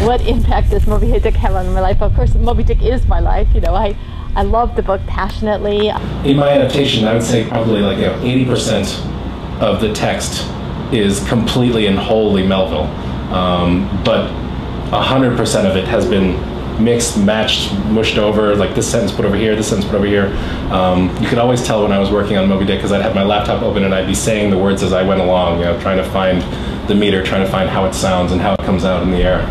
what impact does Moby-Dick have on my life? Of course, Moby-Dick is my life. You know, I love the book passionately. In my adaptation, I would say probably like 80% of the text is completely and wholly Melville, but 100% of it has been mixed, matched, mushed over, like this sentence put over here, this sentence put over here. You could always tell when I was working on Moby-Dick because I'd have my laptop open and I'd be saying the words as I went along, you know, trying to find the meter, trying to find how it sounds and how it comes out in the air.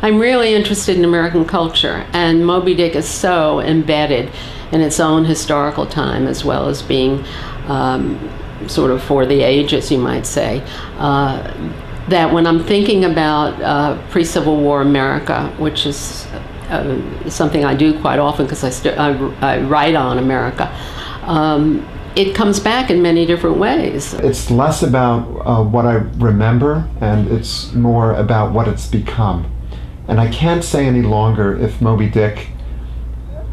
I'm really interested in American culture, and Moby-Dick is so embedded in its own historical time, as well as being sort of for the ages, you might say, that when I'm thinking about pre-Civil War America, which is something I do quite often because I write on America, it comes back in many different ways. It's less about what I remember, and it's more about what it's become. And I can't say any longer if Moby-Dick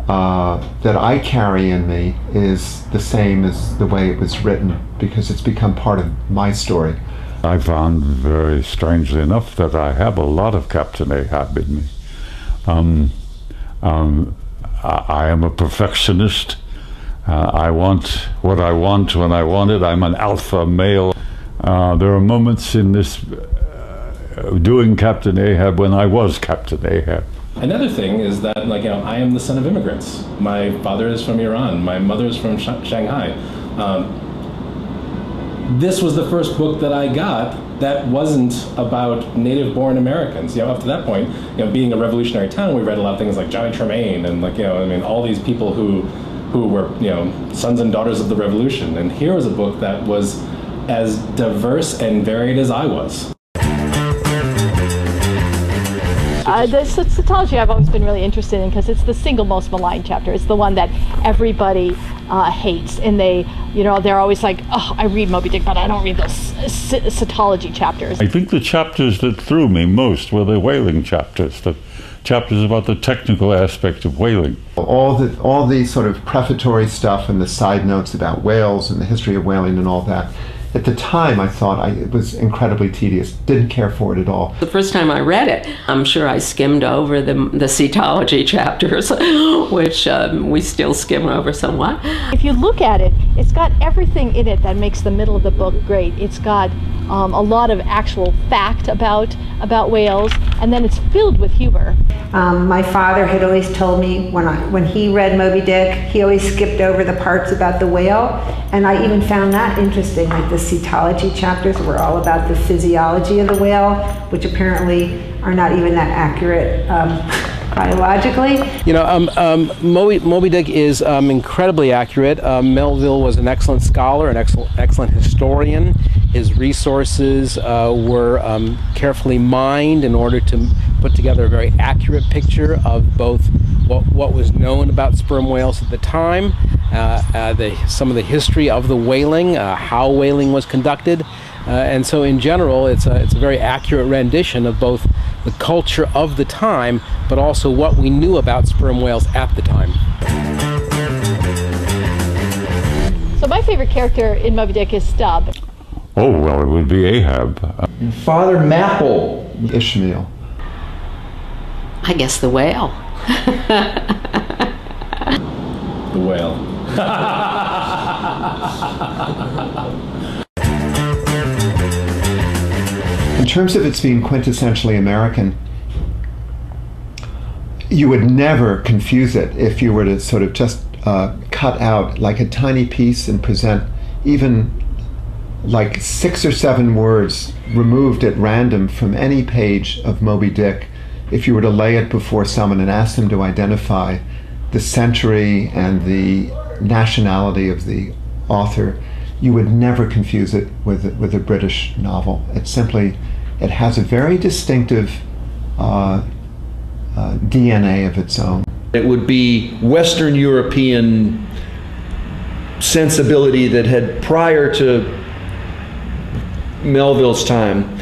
that I carry in me is the same as the way it was written, because it's become part of my story. I found, very strangely enough, that I have a lot of Captain Ahab in me. I am a perfectionist. I want what I want when I want it. I'm an alpha male. There are moments in this doing Captain Ahab when I was Captain Ahab. Another thing is that, like, you know, I am the son of immigrants. My father is from Iran. My mother is from Shanghai. This was the first book that I got that wasn't about native-born Americans. You know, up to that point, you know, being a revolutionary town, we read a lot of things like Johnny Tremaine and, like, you know, I mean, all these people who were, you know, sons and daughters of the revolution. And here was a book that was as diverse and varied as I was. The cetology I've always been really interested in because it's the single most maligned chapter. It's the one that everybody hates, and they, you know, they're always like, oh, I read Moby-Dick, but I don't read those cetology chapters. I think the chapters that threw me most were the whaling chapters, the chapters about the technical aspect of whaling. All the sort of prefatory stuff and the side notes about whales and the history of whaling and all that. At the time, I thought it was incredibly tedious. Didn't care for it at all. The first time I read it, I'm sure I skimmed over the cetology chapters, which we still skim over somewhat. If you look at it, it's got everything in it that makes the middle of the book great. It's got a lot of actual fact about whales, and then it's filled with humor. My father had always told me when he read Moby-Dick, he always skipped over the parts about the whale, and I even found that interesting. Like the cetology chapters were all about the physiology of the whale, which apparently are not even that accurate biologically. You know, Moby-Dick is incredibly accurate. Melville was an excellent scholar, an excellent historian. His resources were carefully mined in order to put together a very accurate picture of both what was known about sperm whales at the time, some of the history of the whaling, how whaling was conducted, and so in general it's a very accurate rendition of both the culture of the time, but also what we knew about sperm whales at the time. So my favorite character in Moby-Dick is Stubb. Oh, well, it would be Ahab. Father Maple. Ishmael. I guess the whale. The whale. In terms of its being quintessentially American, you would never confuse it if you were to sort of just cut out like a tiny piece and present even like 6 or 7 words removed at random from any page of Moby-Dick. If you were to lay it before someone and ask them to identify the century and the nationality of the author, you would never confuse it with a British novel. It has a very distinctive DNA of its own. It would be Western European sensibility that had, prior to Melville's time,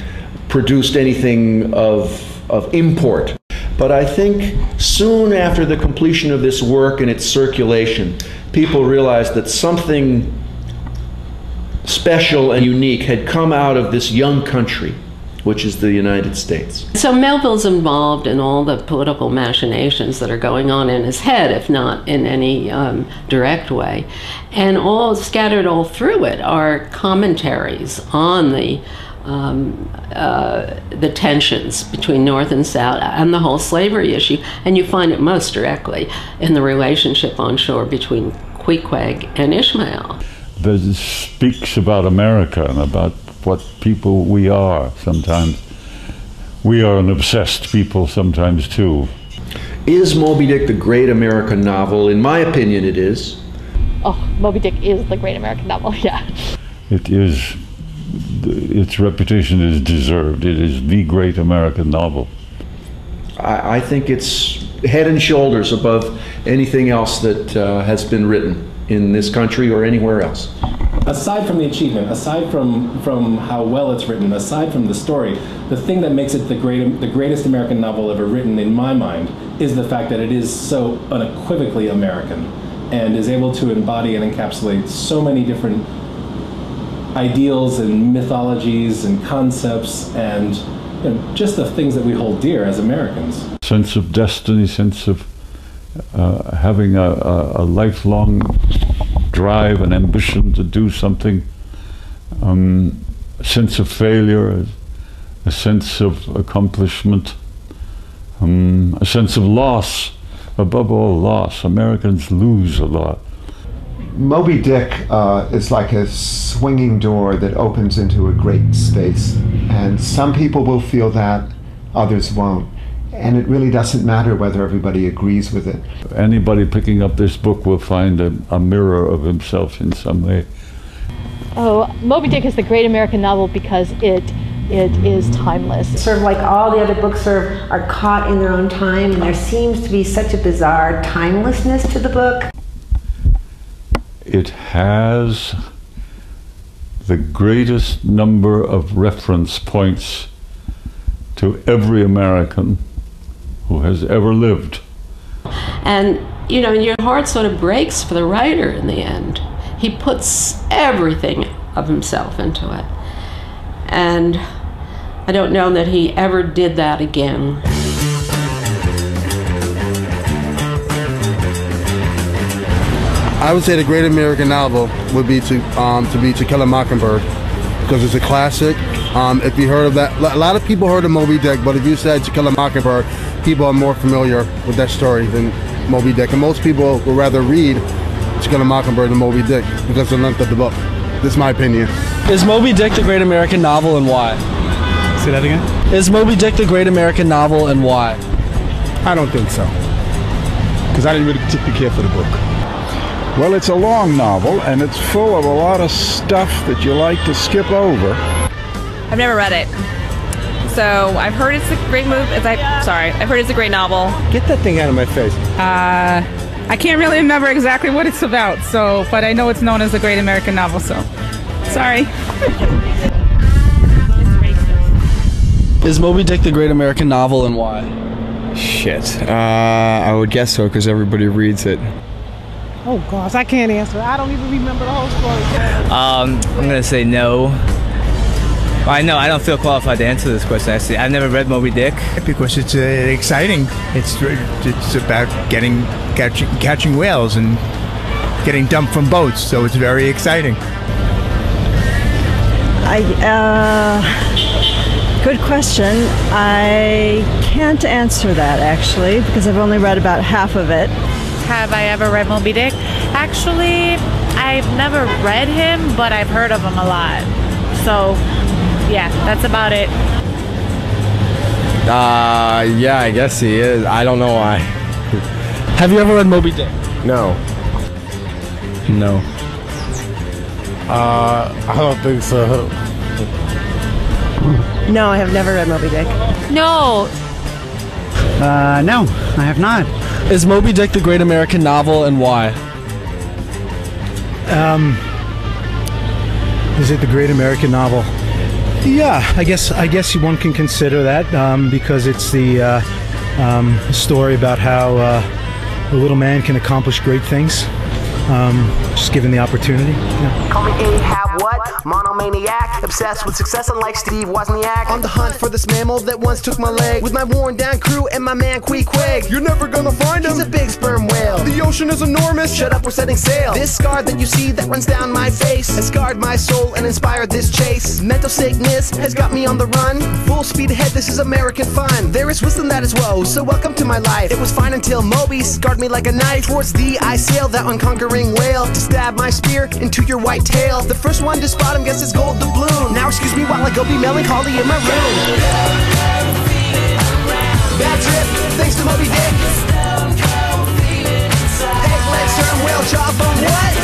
produced anything of import. But I think soon after the completion of this work and its circulation, people realized that something special and unique had come out of this young country which is the United States. So Melville's involved in all the political machinations that are going on in his head, if not in any direct way. And all scattered all through it are commentaries on the tensions between North and South and the whole slavery issue. And you find it most directly in the relationship on shore between Queequeg and Ishmael. That speaks about America and about what people we are sometimes. We are an obsessed people sometimes too. Is Moby-Dick the great American novel? In my opinion, it is. Oh, Moby-Dick is the great American novel, yeah. It is, its reputation is deserved. It is the great American novel. I think it's head and shoulders above anything else that has been written in this country or anywhere else. Aside from the achievement, aside from how well it's written, aside from the story, the thing that makes it the greatest American novel ever written in my mind is the fact that it is so unequivocally American and is able to embody and encapsulate so many different ideals and mythologies and concepts and just the things that we hold dear as Americans. Sense of destiny, sense of having a lifelong drive and ambition to do something, a sense of failure, a sense of accomplishment, a sense of loss, above all loss. Americans lose a lot. Moby-Dick is like a swinging door that opens into a great space, and some people will feel that, others won't. And it really doesn't matter whether everybody agrees with it. Anybody picking up this book will find a mirror of himself in some way. Oh, Moby-Dick is the great American novel because it is timeless. Sort of like all the other books are caught in their own time, and there seems to be such a bizarre timelessness to the book. It has the greatest number of reference points to every American who has ever lived. And, you know, your heart sort of breaks for the writer in the end. He puts everything of himself into it. And I don't know that he ever did that again. I would say the great American novel would be To Kill a Mockingbird, because it's a classic. If you heard of that, a lot of people heard of Moby-Dick, but if you said To Kill a Mockingbird, people are more familiar with that story than Moby-Dick. And most people would rather read To Kill a Mockingbird than Moby-Dick because of the length of the book. This is my opinion. Is Moby-Dick the great American novel, and why? Say that again? Is Moby-Dick the great American novel, and why? I don't think so, because I didn't really particularly care for the book. Well, it's a long novel, and it's full of a lot of stuff that you like to skip over. I've never read it, so I've heard it's a great movie. I've heard it's a great novel. Get that thing out of my face. I can't really remember exactly what it's about, but I know it's known as a great American novel, so sorry. Is Moby-Dick the great American novel, and why? Shit. I would guess so, because everybody reads it. Oh gosh, I can't answer. I don't even remember the whole story. I'm gonna say no. Well, I don't feel qualified to answer this question. Actually, I've never read Moby-Dick because it's exciting. It's about catching whales and getting dumped from boats, so it's very exciting. Good question. I can't answer that actually because I've only read about half of it. Have I ever read Moby-Dick? Actually, I've never read him, but I've heard of him a lot. So, yeah, that's about it. Yeah, I guess he is. I don't know why. Have you ever read Moby-Dick? No. No. I don't think so. No, I have never read Moby-Dick. No. No, I have not. Is Moby-Dick the great American novel, and why? Is it the great American novel? Yeah, I guess one can consider that because it's the story about how a little man can accomplish great things. just given the opportunity. Yeah. Call me Ahab, what? Monomaniac, obsessed with success unlike Steve Wozniak. On the hunt for this mammal that once took my leg, with my worn down crew and my man Queequeg. You're never gonna find him. He's a big sperm whale. The ocean is enormous. Shut up, we're setting sail. This scar that you see that runs down my face has scarred my soul and inspired this chase. Mental sickness has got me on the run. Full speed ahead, this is American fun. There is wisdom that is woe, so welcome to my life. It was fine until Moby scarred me like a knife. Towards thee I sail, that unconquering whale, to stab my spear into your white tail. The first one to spot him gets his gold doubloon. Now excuse me while I go be melancholy in my room. Bad trip, thanks to Moby-Dick. Peg leg, stern whale, jawbone, what?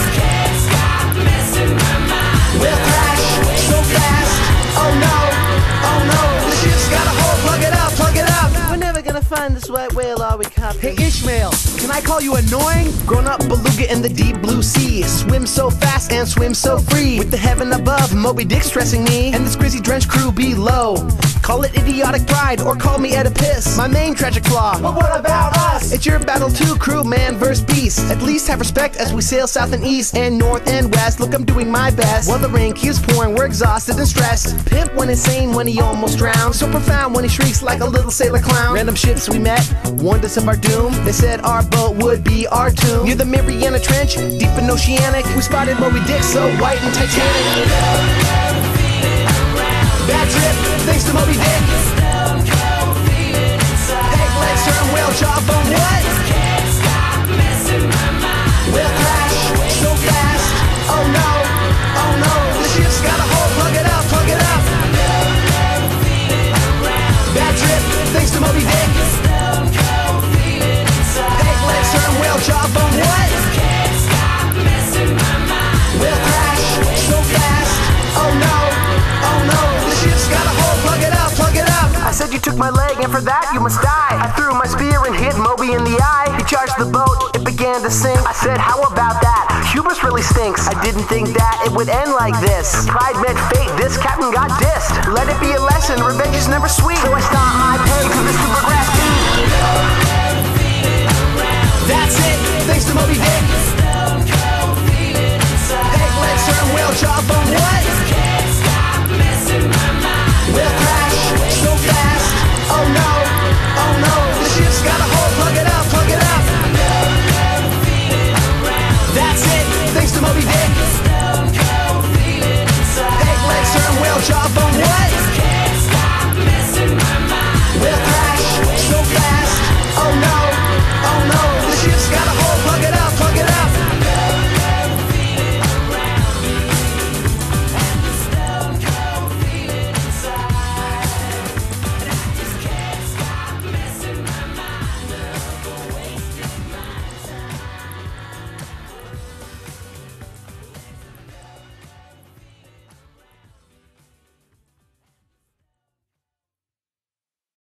Whale crash, so fast. Oh no, the ship's got a hole, plug it up, plug it up. We're never gonna find this white whale, are we, Captain? Hey Ishmael, can I call you annoying? Grown up beluga in the deep blue sea, swim so fast and swim so free. With the heaven above, Moby-Dick stressing me, and this greasy drenched crew below. Call it idiotic pride, or call me Oedipus, my main tragic flaw. But what about us? It's your battle too, crew, man versus beast. At least have respect as we sail south and east, and north and west. Look, I'm doing my best. While the rain keeps pouring, we're exhausted and stressed. Pimp went insane when he almost drowned. So profound when he shrieks like a little sailor clown. Random ships we met warned us of our doom. They said our boat would be our tomb. Near the Mariana Trench, deep in Oceanic, we spotted Moby-Dick so white and Titanic. Bad trip, thanks to Moby-Dick. Peg leg, stern whale, jawbone, what? Whale crash, so fast. Oh no, the ship's got a hole, plug it up, plug it up. Bad trip, thanks to Moby-Dick. Peg leg, stern whale, jawbone, what? Whale crash, so fast. Oh no, the ship's got a hole, plug it up, plug it up. I said you took my leg and for that you must die. I threw my spear and hit Moby in the eye. He charged the boat, it began to sink. I said, how about that? Hubris really stinks. I didn't think that it would end like this. Pride met fate, this captain got dissed. Let it be a lesson, revenge is never sweet. So I stomped my peg to the